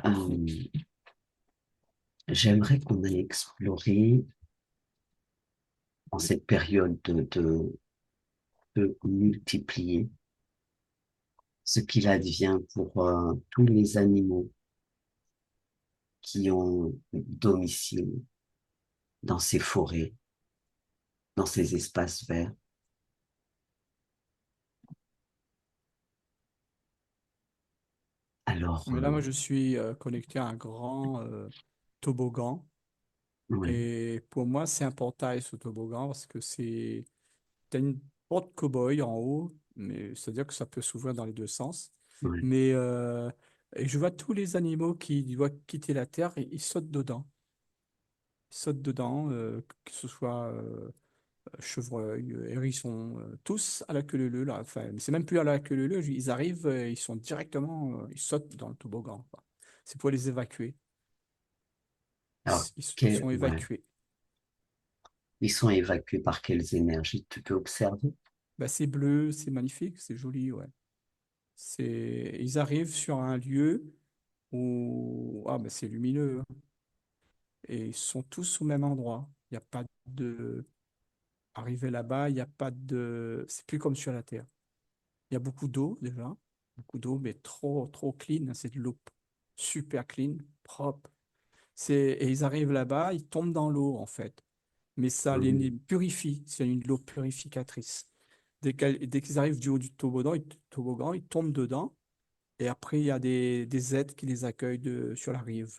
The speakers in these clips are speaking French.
Euh, J'aimerais qu'on ait exploré en cette période de multiplier ce qu'il advient pour tous les animaux qui ont domicile dans ces forêts, dans ces espaces verts. Alors, Mais là, moi, je suis connecté à un grand toboggan. ouais, Et pour moi, c'est un portail, ce toboggan, parce que t'as une porte cow-boy en haut, mais c'est-à-dire que ça peut s'ouvrir dans les deux sens. ouais. Mais et je vois tous les animaux qui doivent quitter la Terre et ils sautent dedans. Ils sautent dedans, que ce soit chevreuil, hérisson, tous à la queue leu là. Enfin, c'est même plus à la queue leu, ils arrivent, ils sont directement, ils sautent dans le toboggan, quoi. C'est pour les évacuer. Alors, Ils sont ouais. évacués. Ils sont évacués par quelles énergies? Tu peux observer? Bah, c'est bleu, c'est magnifique, c'est joli, ouais. Ils arrivent sur un lieu où ah, bah, c'est lumineux, hein. Et ils sont tous au même endroit. Il n'y a pas de... Arriver là-bas, il n'y a pas de... C'est plus comme sur la Terre. Il y a beaucoup d'eau déjà, beaucoup d'eau, mais trop, trop clean, hein. C'est de l'eau super clean, propre. Et ils arrivent là-bas, ils tombent dans l'eau en fait. Mais ça les Mhm. purifie, c'est une eau purificatrice. Dès qu'ils arrivent du haut du toboggan, ils tombent dedans. Et après, il y a des aides qui les accueillent sur la rive.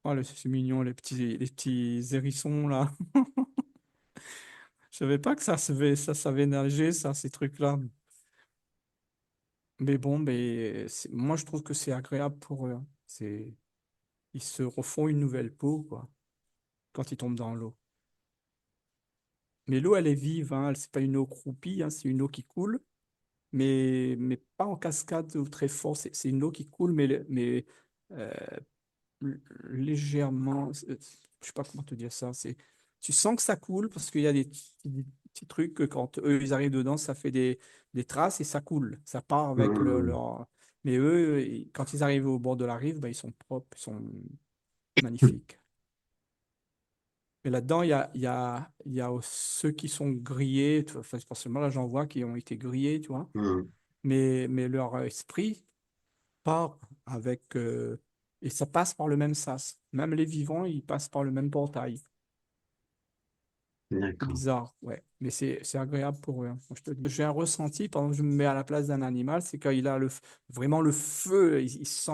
Oh, c'est mignon, les petits hérissons là. Je savais pas que ça savait nager, ça, ces trucs-là. Mais bon, moi, je trouve que c'est agréable pour eux, hein. Ils se refont une nouvelle peau, quoi, quand ils tombent dans l'eau. Mais l'eau, elle est vive, hein. C'est pas une eau croupie, hein. C'est une eau qui coule, mais pas en cascade ou très fort. C'est une eau qui coule, euh, légèrement. Je sais pas comment te dire ça. Tu sens que ça coule parce qu'il y a des petits trucs que quand eux ils arrivent dedans, ça fait des traces et ça coule. Ça part avec Mhm. leur. Mais eux, quand ils arrivent au bord de la rive, ils sont propres, ils sont magnifiques. Mais là-dedans, il y a ceux qui sont grillés. Enfin, forcément, là, j'en vois qui ont été grillés, tu vois. Mhm. Mais leur esprit part avec. Et ça passe par le même sas. Même les vivants, ils passent par le même portail. C'est D'accord. bizarre, ouais. Mais c'est agréable pour eux, hein. Moi, je te dis. J'ai un ressenti, pendant que je me mets à la place d'un animal, c'est quand il a vraiment le feu, il sent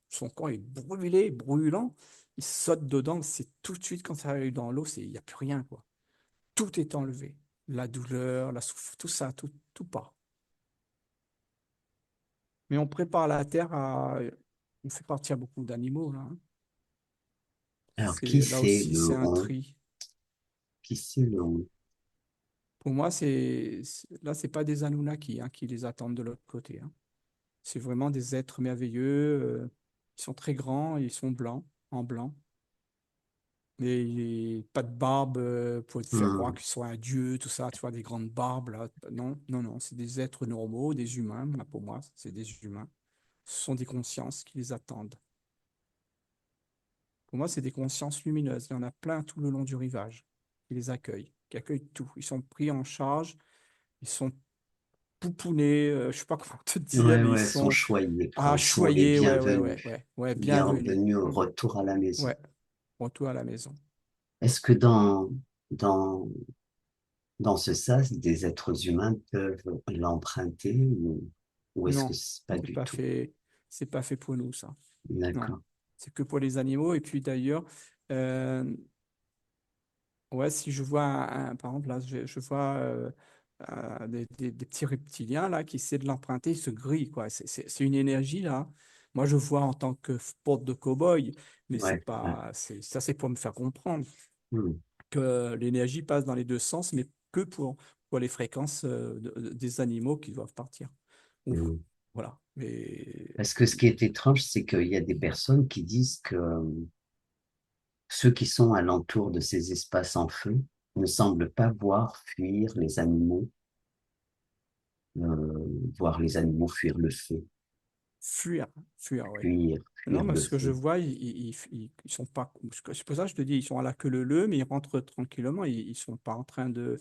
son corps est brûlé, brûlant, il saute dedans, c'est tout de suite quand ça arrive dans l'eau, il n'y a plus rien, quoi. Tout est enlevé. La douleur, la souffrance, tout ça, tout part. Mais on prépare la terre à. On fait partir beaucoup d'animaux, là, hein. Alors, qui Là c'est aussi, le c'est un on? tri. Qui c'est le on? Pour moi, là, c'est pas des Anunnaki, hein, qui les attendent de l'autre côté, hein. C'est vraiment des êtres merveilleux. Ils sont très grands, ils sont blancs, en blanc. Mais pas de barbe pour te faire croire Mhm. qu'ils sont un dieu, tout ça, tu vois, des grandes barbes, là. Non, non, non, c'est des êtres normaux, des humains. Là, pour moi, c'est des humains. Ce sont des consciences qui les attendent. Pour moi, c'est des consciences lumineuses. Il y en a plein tout le long du rivage qui les accueillent, qui accueillent tout. Ils sont pris en charge, ils sont poupounés, je sais pas comment te dire, Ouais, mais ils ouais, sont sont choyés, à quoi. Ils sont les choyer, ouais, ouais, bienvenus. ouais, ouais, ouais, bienvenue. Bienvenue au retour à la maison. Ouais, retour à la maison. Est-ce que dans, dans ce sas, des êtres humains peuvent l'emprunter ou est-ce que Non, c'est pas c'est du pas tout? fait, c'est pas fait pour nous, ça. Non, D'accord. c'est que pour les animaux. Et puis d'ailleurs, euh, ouais, si je vois, par exemple, là, je vois des petits reptiliens là qui essaient de l'emprunter, ils se grillent, quoi. C'est une énergie là. Moi, je vois en tant que porte de cow-boy, mais c'est Ouais, ouais. pas, ça, c'est pour me faire comprendre Hmm. que l'énergie passe dans les deux sens, mais que pour les fréquences des animaux qui doivent partir. Ouf, Hmm. voilà. Mais Parce que ce qui est étrange, c'est qu'il y a des personnes qui disent que ceux qui sont alentour de ces espaces en feu ne semblent pas voir fuir les animaux, voir les animaux fuir le feu. Fuir, fuir, oui. Non, fuir mais le ce que je feu. vois, ils sont pas. C'est pour ça que je te dis, ils sont à la queue leu, mais ils rentrent tranquillement. Ils sont pas en train de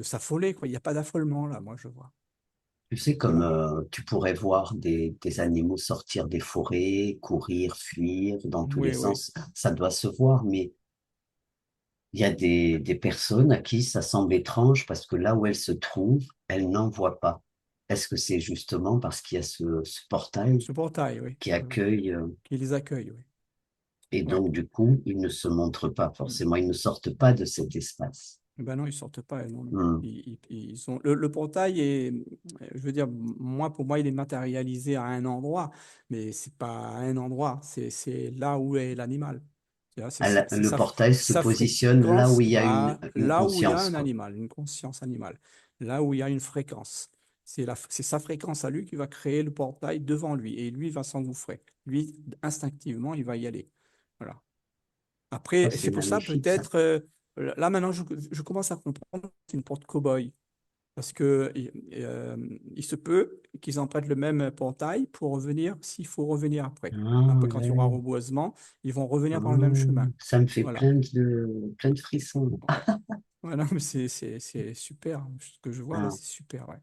s'affoler, quoi. Il n'y a pas d'affolement, là, moi, je vois. Tu sais, Non, comme non. tu pourrais voir des animaux sortir des forêts, courir, fuir dans tous les Oui, oui. sens, ça doit se voir, mais il y a des personnes à qui ça semble étrange parce que là où elles se trouvent, elles n'en voient pas. Est-ce que c'est justement parce qu'il y a ce portail Ce portail, oui. qui Oui, oui. accueille, Qui les accueille, oui. et Ouais. donc du coup, ils ne se montrent pas Mm. forcément, ils ne sortent pas de cet espace. Ben non, ils sortent pas, non, non. Hmm. Ils ont... le portail est, je veux dire, moi, pour moi, il est matérialisé à un endroit, mais c'est pas à un endroit, c'est là où est l'animal. C'est Le portail se sa positionne là où fréquence, il y a voilà, une là où il y a conscience, un quoi. animal, une conscience animale, là où il y a une fréquence. C'est sa fréquence à lui qui va créer le portail devant lui, et lui il va s'engouffrer. Lui, instinctivement, il va y aller. Voilà. Oh, Après, c'est c'est pour ça, magnifique ça. peut-être, là maintenant, je commence à comprendre que c'est une porte cow-boy. Parce que il se peut qu'ils empruntent le même portail pour revenir s'il faut revenir après. Ah, Après, quand il y aura ouais. reboisement, ils vont revenir par le même chemin. Ah, ça me fait Voilà. plein de frissons. Ouais. Voilà, mais c'est super. Ce que je vois là, Ah, c'est super. Ouais.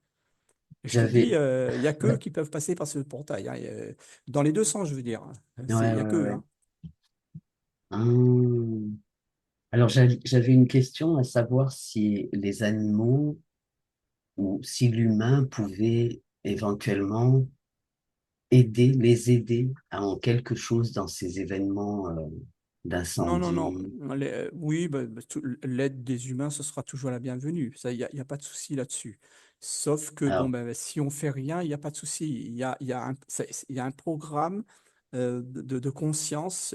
Et je te dis, j'avais, il n'y a qu'eux ouais, qui peuvent passer par ce portail, hein. Dans les deux sens, je veux dire. Il ouais, n'y a qu'eux, ouais. hein. Ah. Alors, j'avais une question à savoir si les animaux ou si l'humain pouvait éventuellement les aider en quelque chose dans ces événements Non, non, non. d'incendie. Oui, l'aide des humains, ce sera toujours la bienvenue. Ça, il y a pas de souci là-dessus. Sauf que, bon, Alors, ben, si on fait rien, il n'y a pas de souci. Il y a un programme de conscience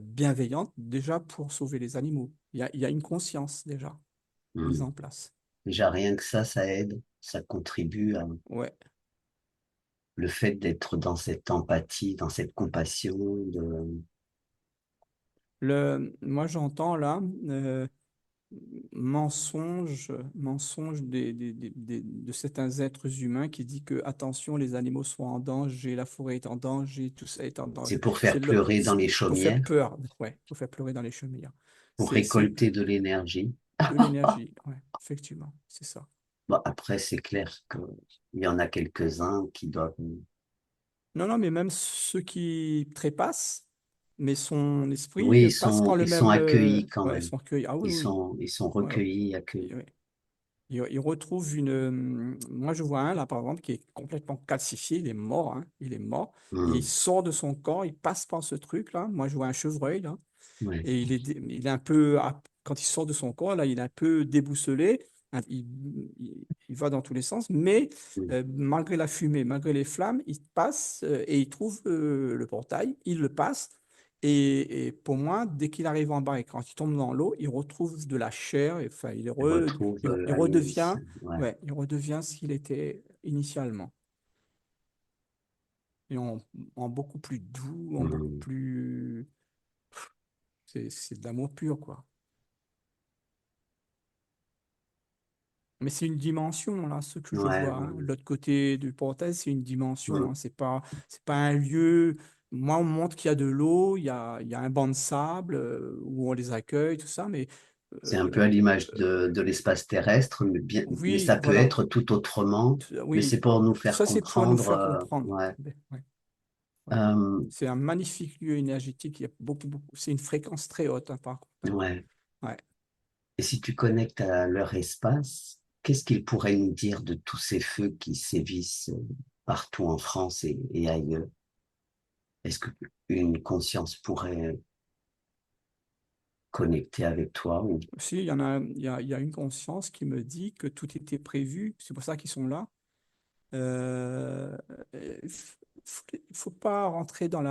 bienveillante déjà pour sauver les animaux. Il y a une conscience déjà mise hmm, en place. déjà rien que ça aide, ça contribue à Ouais. le fait d'être dans cette empathie, dans cette compassion. Moi, j'entends là, mensonge de certains êtres humains qui dit que, attention, les animaux sont en danger, la forêt est en danger, tout ça est en C'est danger. pour faire pleurer dans C'est les pour faire chaumières, peur, ouais, pour faire pleurer dans les chaumières. pour C'est récolter de l'énergie. de l'énergie, ouais, effectivement, c'est ça. Bon, après, c'est clair qu'il y en a quelques-uns qui doivent. Non, non, mais même ceux qui trépassent, mais son esprit Oui, passe par le ils sont même... accueillis quand ouais, ils même. sont accueillis. Ah oui, oui, Ils sont oui. Ouais, ouais. recueillis, accueillis. Ouais. Il retrouve une. Moi, je vois un là, par exemple, qui est complètement calcifié. Il est mort, hein. Il est mort. Et il Hmm, sort de son corps, il passe par ce truc-là. Moi, je vois un chevreuil, là. ouais. Et il est un peu. Quand il sort de son corps, là, il est un peu déboussolé. Hein, il va dans tous les sens. Mais Hmm. malgré la fumée, malgré les flammes, il passe et il trouve le portail. Il le passe. Et pour moi, dès qu'il arrive en bas et quand il tombe dans l'eau, il retrouve de la chair. Et, enfin, Ils retrouvent il la luz. redevient, Ouais. ouais, il redevient ce qu'il était initialement. Et en beaucoup plus doux, en beaucoup Hmm. plus. C'est de l'amour pur, quoi. Mais c'est une dimension, là, ce que je Ouais, vois, hein. ouais. L'autre côté du portail, c'est une dimension, Hmm. hein. C'est pas un lieu. Moi, on me montre qu'il y a de l'eau, il y a un banc de sable où on les accueille, tout ça, mais C'est un peu à euh, l'image de l'espace terrestre, mais oui, ça peut voilà. être tout autrement. Mais c'est Oui, pour nous tout faire ça, c'est pour nous comprendre. faire comprendre. Ouais. Ouais, ouais. Euh, C'est un magnifique lieu énergétique. Il y a c'est une fréquence très haute, hein, par contre, hein. ouais. Ouais. Et si tu connectes à leur espace, qu'est-ce qu'ils pourraient nous dire de tous ces feux qui sévissent partout en France et ailleurs? Est-ce qu'une conscience pourrait connecter avec toi ou... Si, il y a une conscience qui me dit que tout était prévu, c'est pour ça qu'ils sont là. Euh, il faut pas rentrer dans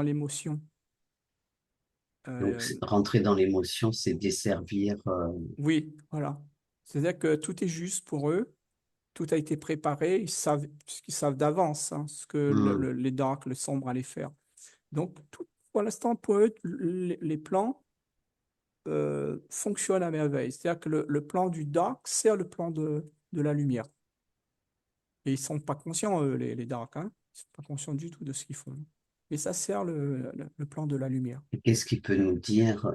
l'émotion. Donc, Euh, rentrer dans l'émotion, c'est desservir. oui, voilà. C'est-à-dire que tout est juste pour eux, tout a été préparé, puisqu'ils savent d'avance, hein, ce que Hmm, les dark, le sombre allaient faire. Donc, pour l'instant, pour eux, les plans fonctionnent à merveille. C'est-à-dire que le plan du dark sert le plan de la lumière. Et ils sont pas conscients, eux, les darks, hein. Ils sont pas conscients du tout de ce qu'ils font. Et ça sert le plan de la lumière. Et qu'est-ce qui peut nous dire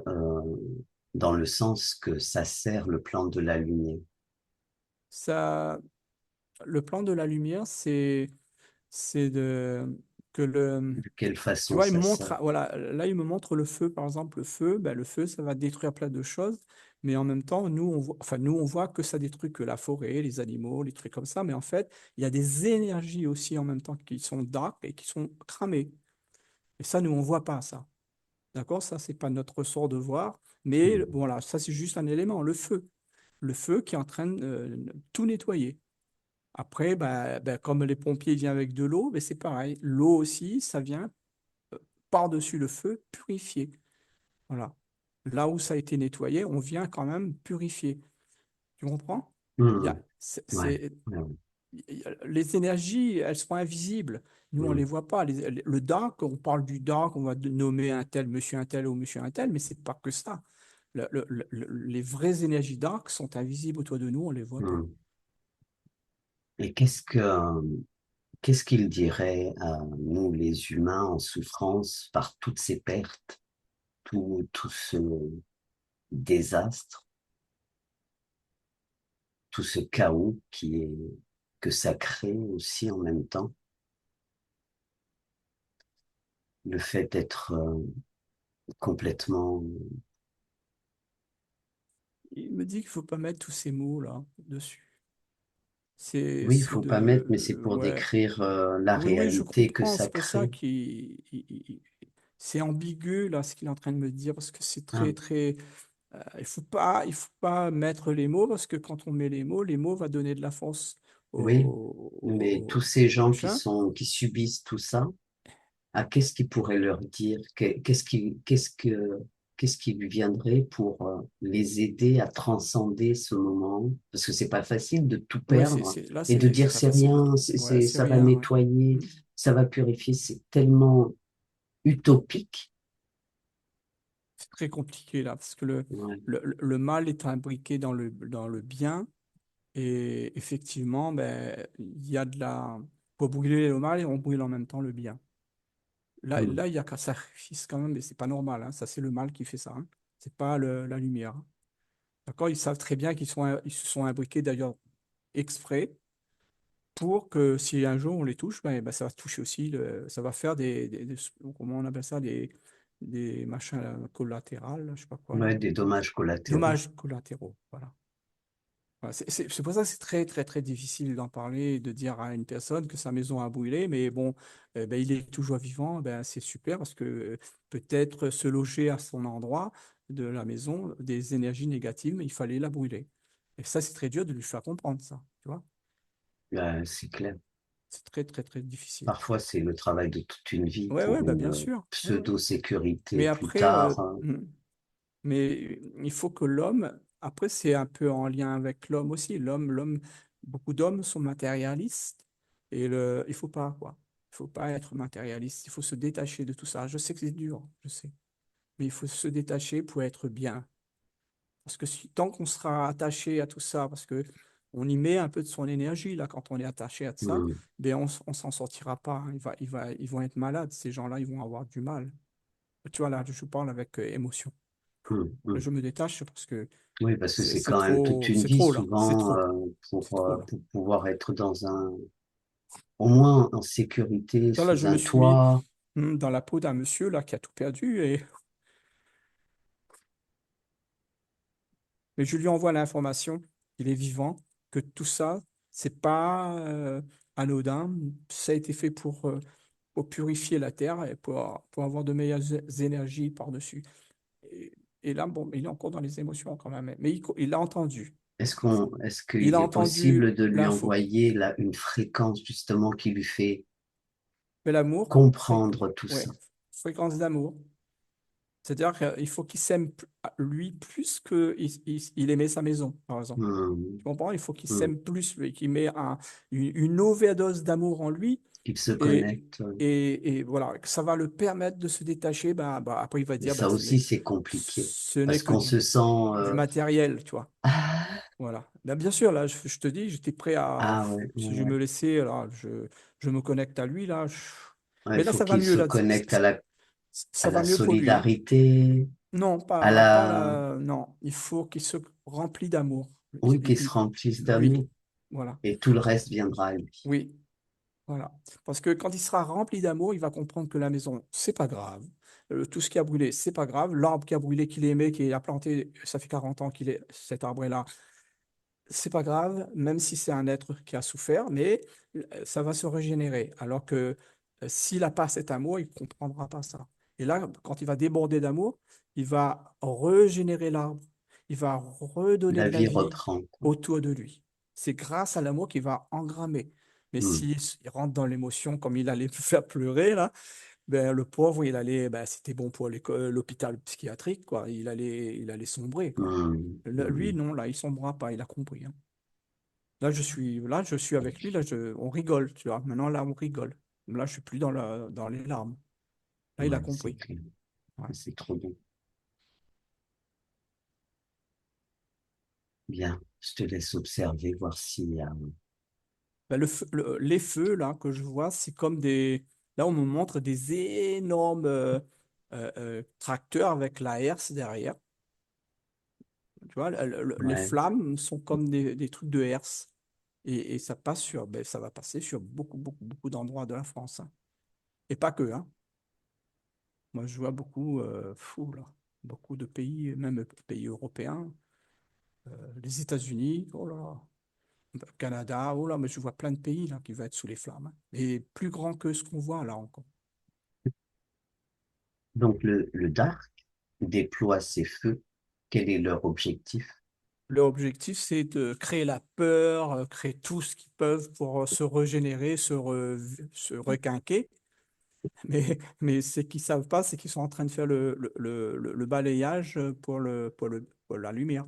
dans le sens que ça sert le plan de la lumière? Ça, le plan de la lumière, c'est que De quelle tu façon vois, il me ça sert? montre, voilà, là, il me montre le feu, par exemple, le feu, ça va détruire plein de choses, mais en même temps, nous, on voit que ça détruit que la forêt, les animaux, les trucs comme ça, mais en fait, il y a des énergies aussi en même temps qui sont dark et qui sont cramées. Et ça, nous, on voit pas ça. D'accord? Ça, c'est pas notre ressort de voir, mais Hmm. voilà, ça, c'est juste un élément, le feu. Le feu qui est en train de tout nettoyer. Après, comme les pompiers viennent avec de l'eau, c'est pareil. L'eau aussi, ça vient par-dessus le feu purifier. Voilà. Là où ça a été nettoyé, on vient quand même purifier. Tu comprends? Il y Hmm. a, Ouais. Ouais, ouais. les énergies, elles sont invisibles. Nous, on ne Hmm. les voit pas. Le dark, on parle du dark, on va nommer un tel, monsieur un tel ou monsieur un tel, mais c'est pas que ça. Les vraies énergies dark sont invisibles autour de nous, on ne les voit pas. Hmm. Et qu'est-ce qu'il dirait à nous, les humains, en souffrance par toutes ces pertes, tout ce désastre, tout ce chaos que ça crée aussi en même temps? Le fait d'être complètement... Il me dit qu'il ne faut pas mettre tous ces mots-là dessus. Oui, il C'est faut pas mettre, mais c'est de... pour Ouais. décrire la Oui, oui, je réalité que comprends. ça C'est pour ça crée. c'est ambigu, là, ce qu'il est en train de me dire, parce que c'est Ah, très, très... il faut pas mettre les mots, parce que quand on met les mots va donner de la force oui, mais tous ces au gens machin. qui subissent tout ça, ah, qu'est-ce qu'ils pourraient leur dire? Qu'est-ce qui lui viendrait pour les aider à transcender ce moment? Parce que c'est pas facile de tout Ouais, perdre là, et de c'est dire pas c'est facile de rien, tout. Ouais, c'est ça va rien, ouais. nettoyer, Mm. ça va purifier. C'est tellement utopique. C'est très compliqué, là, parce que Ouais. le mal est imbriqué dans le bien. Et effectivement, il y a de la... Pour brûler le mal, on brûle en même temps le bien. Hmm. Là, il y a qu'un sacrifice quand même, mais c'est pas normal, hein. Ça, c'est le mal qui fait ça, hein. C'est pas la lumière, hein. D'accord? Ils savent très bien ils se sont imbriqués d'ailleurs exprès pour que si un jour on les touche, ça va toucher aussi, ça va faire comment on appelle ça, des machins collatéraux, là, je sais pas quoi, là. Ouais, des dommages collatéraux. Dommages collatéraux, voilà. Voilà, c'est pour ça que c'est très, très, très difficile d'en parler et de dire à une personne que sa maison a brûlé, mais bon, il est toujours vivant, c'est super parce que peut-être se loger à son endroit de la maison, des énergies négatives, mais il fallait la brûler. Et ça, c'est très dur de lui faire comprendre ça, tu vois. C'est clair. C'est très, très, très difficile. Parfois, c'est le travail de toute une vie Ouais, ouais, pour une bien sûr. Ouais, ouais. pseudo-sécurité Mais plus après, tard. il faut que l'homme, après, c'est un peu en lien avec l'homme aussi. Beaucoup d'hommes sont matérialistes et il faut pas, quoi. Il faut pas être matérialiste. Il faut se détacher de tout ça. Je sais que c'est dur, je sais. Mais il faut se détacher pour être bien. Parce que tant qu'on sera attaché à tout ça, parce que on y met un peu de son énergie, là, quand on est attaché à ça, Hmm, on s'en sortira pas, hein. Ils vont être malades. Ces gens-là, ils vont avoir du mal. Tu vois, là, je parle avec émotion. hmm, hmm. Je me détache parce que Oui, parce que c'est quand même toute une c'est vie trop là, souvent c'est trop là. pour pouvoir être au moins en sécurité Tu vois, là, sous je me un suis mis toit. dans la peau d'un monsieur là qui a tout perdu et mais je lui envoie l'information, il est vivant, que tout ça, c'est pas anodin, ça a été fait pour purifier la terre et pour avoir de meilleures énergies par-dessus. Et, et là, bon, il est encore dans les émotions quand même, mais il a entendu. Est-ce Il qu'il a est entendu possible de lui l'info. envoyer là une fréquence justement qui lui fait Mais l'amour, comprendre tout ouais, ça? fréquence d'amour. C'est-à-dire qu'il faut qu'il s'aime lui plus que il aimait sa maison, par exemple. Hmm, Tu comprends? Il faut qu'il hmm. s'aime plus, lui, qu'il met une overdose d'amour en lui Qu'il se et, connecte. et voilà, que ça va le permettre de se détacher. Après, il va Mais dire, ça aussi, c'est compliqué ce n'est parce que qu'on se sent du matériel, tu vois. Voilà. Ben, bien sûr, là, je te dis, j'étais prêt à. Ah ouais, Si ouais, je ouais. me laissais, là, je me connecte à lui, là. Ouais, Mais il là, faut ça va qu'il mieux, se là. connecte Ça à va la mieux pour lui, hein. solidarité, Non, à pas la, la. Non, il faut qu'il se remplit d'amour. oui, qu'il se Il- remplisse Oui, d'amour. voilà. Et tout le reste viendra à lui. Oui, voilà. Parce que quand il sera rempli d'amour, il va comprendre que la maison, c'est pas grave. Tout ce qui a brûlé, c'est pas grave. L'arbre qui a brûlé, qu'il aimait, qu'il a planté, ça fait 40 ans qu'il est, cet arbre-là, c'est pas grave, même si c'est un être qui a souffert, mais ça va se régénérer. Alors que s'il n'a pas cet amour, il ne comprendra pas ça. Et là, quand il va déborder d'amour, il va régénérer l'arbre. Il va redonner La de la vie vie reprend, quoi. autour de lui. C'est grâce à l'amour qu'il va engrammer. Mais Hmm, s'il rentre dans l'émotion, comme il allait me faire pleurer, là, ben, le pauvre, il allait, ben, c'était bon pour l'hôpital psychiatrique, quoi. Il allait sombrer, quoi. hmm, Lui, hmm. non, là, il sombrera pas, il a compris, hein. Là, je suis avec lui, on rigole, tu vois. Maintenant, là, on rigole. Là, je suis plus dans les larmes. Là, il a Ouais, c'est compris. clair. Ouais. C'est trop bon. Bien. Je te laisse observer, voir s'il y a. Ben, les feux, là, que je vois, c'est comme des. Là, on me montre des énormes tracteurs avec la herse derrière. Tu vois, les Ouais. flammes sont comme des trucs de herse. Et ça passe ben, ça va passer sur beaucoup d'endroits de la France, hein. Et pas que, hein. Moi, je vois beaucoup, fou, là, beaucoup de pays, même pays européens, les États-Unis, oh là, le Canada, oh là, mais je vois plein de pays là qui vont être sous les flammes, hein. Et plus grand que ce qu'on voit là encore. Donc, le Dark déploie ses feux. Quel est leur objectif? Leur objectif, c'est de créer la peur, créer tout ce qu'ils peuvent pour se régénérer, se requinquer. Mais ce qu'ils savent pas, c'est qu'ils sont en train de faire le balayage pour la lumière.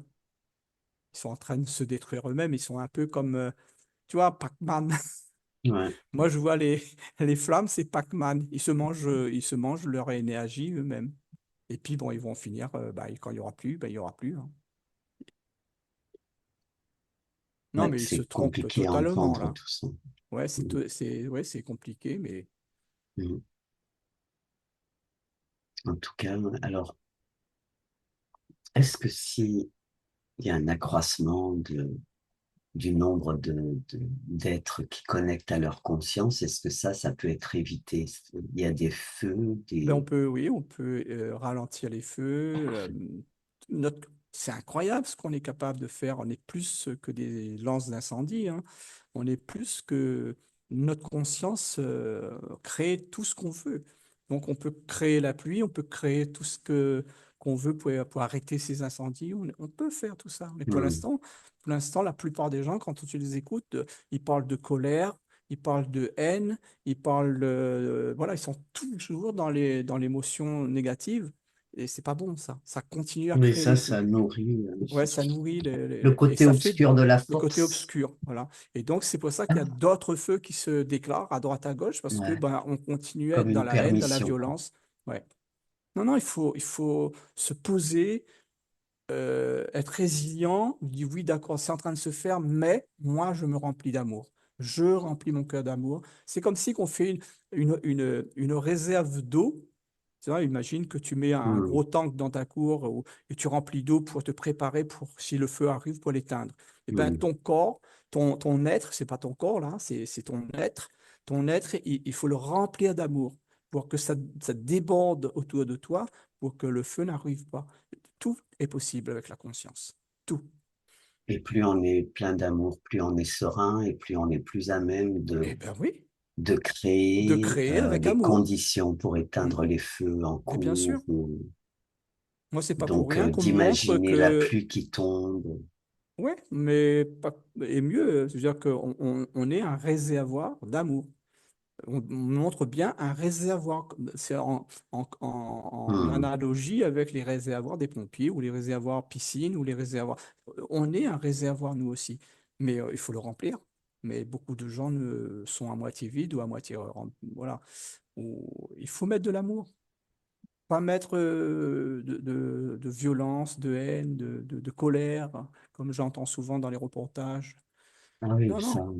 Ils sont en train de se détruire eux-mêmes. Ils sont un peu comme, tu vois, Pac-Man. Ouais. Moi, je vois les flammes, c'est Pac-Man. Ils se mangent leur énergie eux-mêmes. Et puis, bon, ils vont finir, bah, quand il n'y aura plus, bah, il n'y aura plus, hein. Non, Ouais, mais ils se c'est trompent compliqué à totalement, entendre là. tout ça. Ouais, Hmm, ouais, c'est compliqué, mais hmm. En tout cas, alors, est-ce que si il y a un accroissement du nombre d'êtres qui connectent à leur conscience, est-ce que ça peut être évité? Il y a des feux, ben, des... oui, on peut ralentir les feux. C'est incroyable ce qu'on est capable de faire. On est plus que des lances d'incendie, hein. On est plus que notre conscience crée tout ce qu'on veut. Donc, on peut créer la pluie, on peut créer tout ce que qu'on veut pour arrêter ces incendies. On peut faire tout ça. Mais Hmm, pour l'instant, la plupart des gens, quand tu les écoutes, ils parlent de colère, ils parlent de haine, ils parlent voilà, ils sont toujours dans l'émotion négative et c'est pas bon ça. Ça continue à mais créer le ça feu. nourrit Ouais, ça nourrit le et côté ça fait obscur de la le côté force. obscur, voilà. Et donc c'est pour ça qu'il y a d'autres feux qui se déclarent à droite à gauche parce que Ouais, ben on continue à comme être dans une la haine, dans la permission, quoi. violence. Ouais. Non, non, il faut se poser, être résilient, dire oui, d'accord, c'est en train de se faire, mais moi, je me remplis d'amour. Je remplis mon cœur d'amour. C'est comme si on fait une réserve d'eau. Tu vois, imagine que tu mets un Hmm, gros tank dans ta cour et tu remplis d'eau pour te préparer pour si le feu arrive pour l'éteindre. Et ben hmm. ton corps, ton être, c'est pas ton corps là, c'est ton être. Ton être, il faut le remplir d'amour pour que ça déborde autour de toi, pour que le feu n'arrive pas. Tout est possible avec la conscience. Tout. Et plus on est plein d'amour, plus on est serein et plus on est plus à même Eh bien oui, de de créer créer avec les amour. conditions pour Mm. éteindre les feux en Mais bien cours, sûr, ou moi, c'est pas pour donc rien qu'on me montre d'imaginer la que, pluie qui tombe. ouais, mais pas, et mieux, c'est-à-dire qu'on on est un réservoir d'amour. On montre bien un réservoir. C'est en Hmm. analogie avec les réservoirs des pompiers ou les réservoirs piscines ou les réservoirs. On est un réservoir, nous aussi, mais il faut le remplir. Mais beaucoup de gens sont à moitié vides ou à moitié voilà. Il faut mettre de l'amour. pas mettre de violence, de haine, de colère, hein, comme j'entends souvent dans les reportages. Ah oui, Non, ça, non,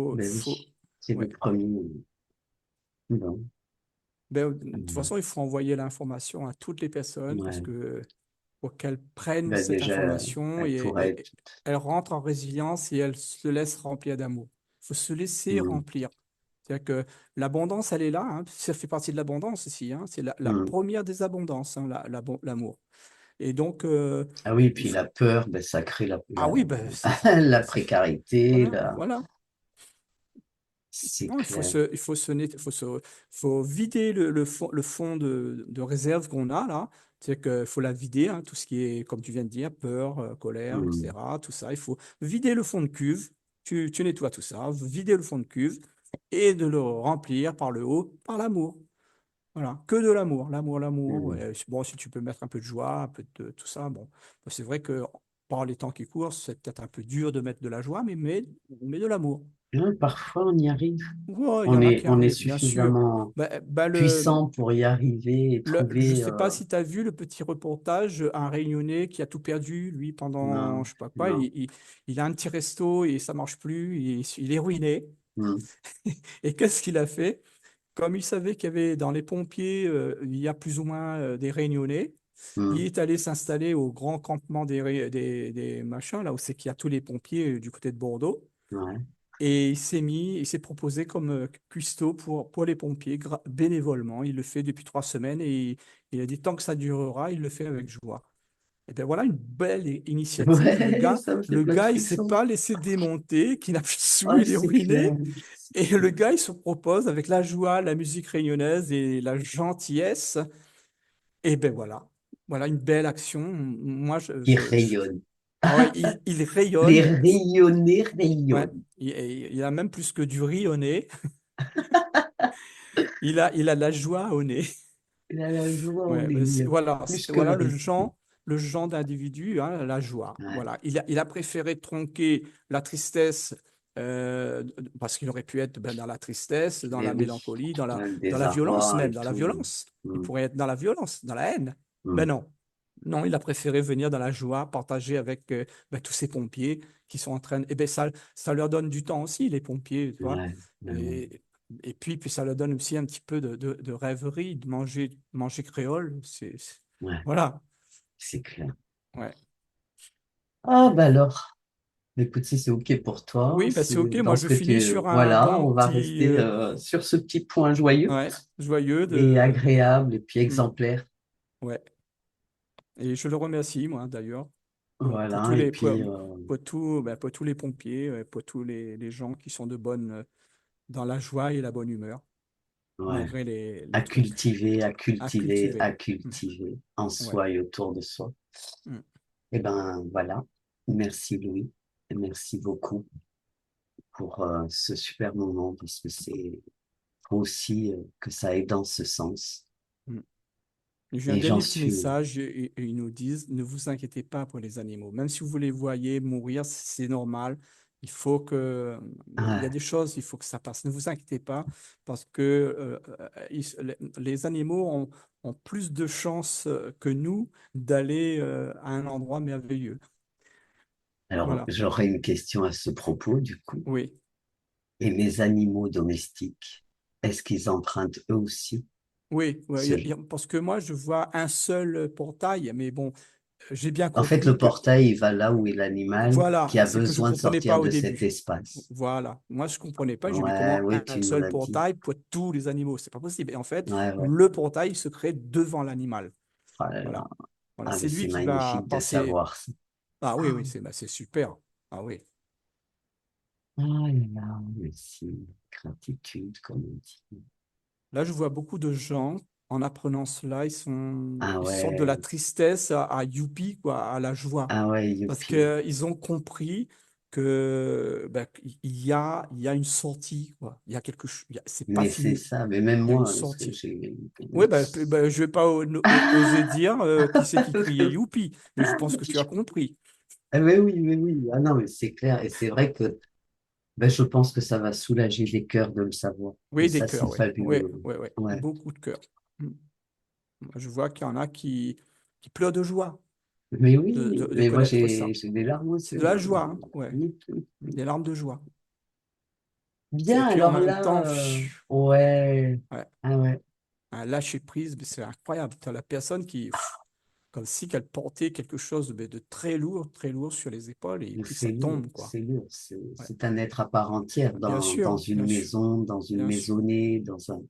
ben faut, oui, c'est le ouais. premier. Bon, Ben, de toute euh, façon, il faut envoyer l'information à toutes les personnes parce ouais, que pour qu'elles prennent ben cette déjà, information elle pourrait et être. elles rentrent en résilience et elles se laissent remplir d'amour. Il faut se laisser Hmm, remplir. C'est-à-dire que l'abondance, elle est là, hein. Ça fait partie de l'abondance aussi, hein. C'est la hmm. première des abondances, hein, l'amour. Et donc, Ah oui, il puis faut... la peur, ben, ça crée Ah oui, ben, la précarité, voilà, voilà. c'est Non, clair. faut vider le fond de réserve qu'on a là. C'est qu'il faut la vider, hein, tout ce qui est, comme tu viens de dire, peur, colère, Hmm, etc. Tout ça, il faut vider le fond de cuve. Tu nettoies tout ça, vider le fond de cuve et de le remplir par le haut, par l'amour. Voilà, que de l'amour, l'amour, l'amour. hmm. Ouais. Bon, si tu peux mettre un peu de joie, un peu de tout ça, bon, c'est vrai que par les temps qui courent, c'est peut-être un peu dur de mettre de la joie, mais de l'amour. Non, parfois, on y arrive. Ouais, il y en a qui On est arrivent, bien sûr. suffisamment Bah, puissant pour y arriver et je ne trouver. sais pas si tu as vu le petit reportage, un Réunionnais qui a tout perdu, lui, pendant, Non, je sais pas quoi, non. il a un petit resto et ça marche plus, il est ruiné. Hmm, Et qu'est-ce qu'il a fait? Comme il savait qu'il y avait dans les pompiers, il y a plus ou moins des Réunionnais, il hmm, est allé s'installer au grand campement des machins, là où c'est qu'il y a tous les pompiers du côté de Bordeaux. ouais. Et il s'est proposé comme cuistot pour les pompiers bénévolement. Il le fait depuis 3 semaines et il a dit tant que ça durera, il le fait avec joie. Et bien voilà une belle initiative. Ouais, ça me fait Le plein de gars, il s'est frissons. pas laissé démonter, qui n'a plus de sous, Oh, il est c'est clair. ruiné. Et le gars, il se propose avec la joie, la musique réunionnaise et la gentillesse. Et ben voilà, voilà une belle action. Moi, Qui rayonne. ah ouais, il Les rayonne. rayonnés Ouais, rayonnent. il a même plus que du riz au nez. Il a de la joie au nez. Il a la joie au Ouais, nez, voilà, plus que le voilà riz. le genre d'individu, hein, la joie. Ouais. Voilà, il a préféré tronquer la tristesse parce qu'il aurait pu être ben, dans la tristesse, dans Mais la oui, mélancolie, le dans la violence désarroi même, et dans la tout. violence. Il Hmm, pourrait être dans la violence, dans la haine. Ben hmm. non, non, il a préféré venir dans la joie, partager avec ben, tous ces pompiers qui sont en train. Et ben ça leur donne du temps aussi, les pompiers, tu vois. Ouais, ouais, ouais. Et, puis ça leur donne aussi un petit peu de rêverie, de manger créole. Ouais, Voilà. c'est clair. Ouais. Ah, bah alors, écoute, si c'est OK pour toi, Oui, ben c'est c'est OK. dans Moi, ce je que finis tu... sur un Voilà, bon on va petit, rester sur ce petit point joyeux ouais, joyeux et de. agréable et puis Hmm, exemplaire. ouais. Et je le remercie, moi, d'ailleurs, pour tous Voilà, et puis, pour tous les pompiers, pour tous les gens qui sont de bonne, dans la joie et la bonne humeur, ouais, malgré les trucs à à cultiver, cultiver. à Hmm, cultiver en ouais. soi et autour de soi. Hmm. Eh ben voilà. Merci Louis. Et merci beaucoup pour ce super moment parce que c'est faut aussi que ça aille dans ce sens. Hmm. J'ai un Et j'en dernier petit suis. message et ils nous disent, ne vous inquiétez pas pour les animaux. Même si vous les voyez mourir, c'est normal. Il faut que, il y a Ouais. des choses, il faut que ça passe. Ne vous inquiétez pas parce que les animaux ont plus de chances que nous d'aller à un endroit merveilleux. Alors Voilà. j'aurais une question à ce propos du coup. Oui. Et mes animaux domestiques, est-ce qu'ils empruntent eux aussi Oui, ouais, ce... parce que moi, je vois un seul portail, mais bon, j'ai bien En fait, le compris que portail, il va là où est l'animal voilà, qui a c'est que je besoin de comprenais pas sortir au de cet début. espace. Voilà, moi je comprenais pas. J'ai dit mais Ouais, comment oui, un tu nous seul l'as dit. portail pour tous les animaux? C'est pas possible. Et en fait, Ouais, ouais. le portail il se crée devant l'animal. Oh là là. Voilà, voilà, Ah, mais c'est lui c'est qui va magnifique de passer. savoir ça. Ah oui, Ah oui, c'est super. Ah oui. là là, merci. Gratitude, comme on dit. Là, je vois beaucoup de gens en apprenant cela, Ah ils sortent de la ouais, tristesse à youpi, quoi, à la joie. ah ouais, Parce youpi. qu'ils ont compris que ben, il y a une sortie, quoi. Il y a quelque chose, c'est pas Mais c'est fini. ça, mais même Il y a une moi, parce que sortie. j'ai... Oui, ben, je vais pas oser dire qui c'est qui criait youpi, mais je pense que tu as compris. Ah, mais oui, mais oui. Ah non, mais c'est clair. Et c'est vrai que ben, je pense que ça va soulager les cœurs de le savoir. Et Oui, des ça, c'est cœurs, oui. Oui, fabuleux. oui, oui. Ouais. Beaucoup de cœurs. Mm. Moi, je vois qu'il y en a qui pleurent de joie Mais oui, de mais moi connaître ça. j'ai des larmes aux C'est de yeux. la joie, hein, ouais, Oui. des larmes de joie. Bien, Et puis en alors même temps, là, ouais, ouais, ah ouais, un lâcher prise, mais c'est incroyable. Tu as la personne qui, comme si qu'elle portait quelque chose de très lourd sur les épaules, et puis ça tombe, quoi. c'est lourd, Ouais. c'est un être à part entière Bien dans sûr, une bien sûr, maison, dans une bien sûr. maisonnée, dans un,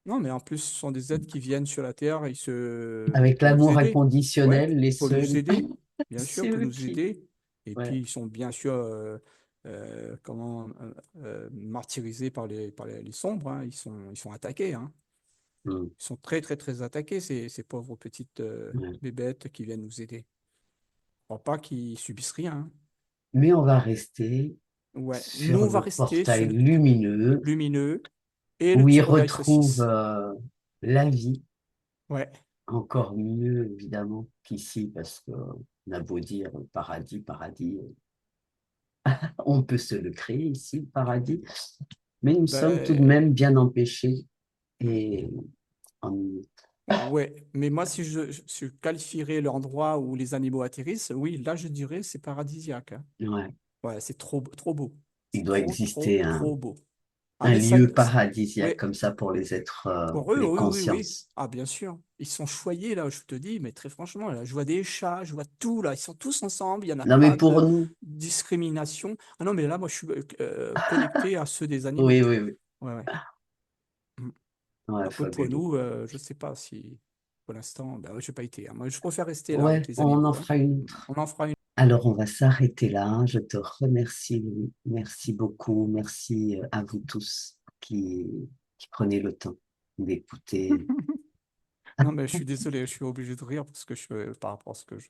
Non, mais en plus, ce sont des êtres qui viennent sur la Terre avec pour nous l'amour aider. Ouais, inconditionnel, les pour nous seuls, aider, bien sûr, c'est pour eux nous qui, aider. Et ouais. puis, ils sont bien sûr martyrisés par les sombres, hein. Ils sont attaqués, hein. Mm, Ils sont très, très, très attaqués, ces pauvres petites ouais. bébêtes qui viennent nous aider. Je crois pas qu'ils subissent rien, hein. Mais on va rester Ouais. Nous, sur on va le rester portail sur le lumineux lumineux et le où ils Tsurugai retrouvent saucisse. la vie, Ouais. encore mieux évidemment qu'ici, parce qu'on a beau dire paradis, paradis, on peut se le créer ici, le paradis, mais nous sommes tout de Ben, même bien empêchés et en- ouais, mais moi, si je qualifierais l'endroit où les animaux atterrissent, oui, là, je dirais c'est paradisiaque, hein. ouais, Ouais, c'est trop, trop beau. il C'est doit trop, trop, exister trop beau. Ah, un mais lieu paradisiaque ouais, comme ça pour les êtres, pour eux, les oui, oui, oui. consciences. Ah, bien sûr. Ils sont choyés, là, je te dis, mais très franchement, là, je vois des chats, je vois tout, là. Ils sont tous ensemble, il n'y en a Non, mais pas pour de nous, discrimination. Ah non, mais là, moi, je suis connecté à ceux des animaux. oui, oui, oui. Ouais, ouais. Mm. Ouais, Après, pour fabuleux. nous, je ne sais pas si, pour l'instant, ben, ouais, je n'ai pas été, hein. Moi, je préfère rester là avec Ouais, les on en animaux, hein. fera une autre. On en fera une. Alors, on va s'arrêter là. Je te remercie, Louis. Merci beaucoup. Merci à vous tous qui prenez le temps d'écouter. Non, mais je suis désolé, je suis obligé de rire parce que par rapport à ce que je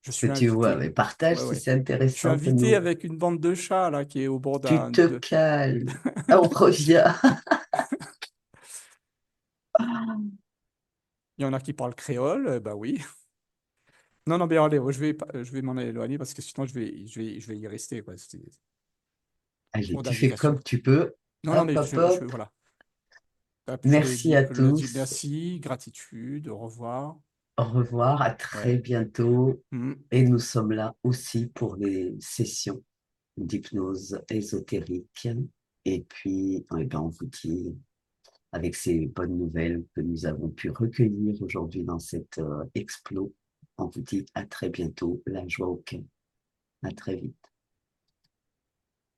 Ce que suis tu vois, invité. mais partage Ouais, si ouais. c'est Je suis intéressant que invité nous. avec une bande de chats là qui est au bord Tu d'un. te calmes. On revient. Il y en a qui parlent créole, bah oui. Non, non, mais allez, je vais m'en éloigner parce que sinon je vais y rester, quoi. C'est Allez, trop tu fais d'agitation. comme tu peux. Non, non, Hop, mais hop, hop. voilà. Hop, Merci à je dis tous. merci, gratitude, au revoir. Au revoir. À Ouais. très bientôt. Mhm. Et nous sommes là aussi pour les sessions d'hypnose ésotérique. Et puis, eh ben, on vous dit, avec ces bonnes nouvelles que nous avons pu recueillir aujourd'hui dans cette explo, on vous dit à très bientôt. La joie au cœur. À très vite.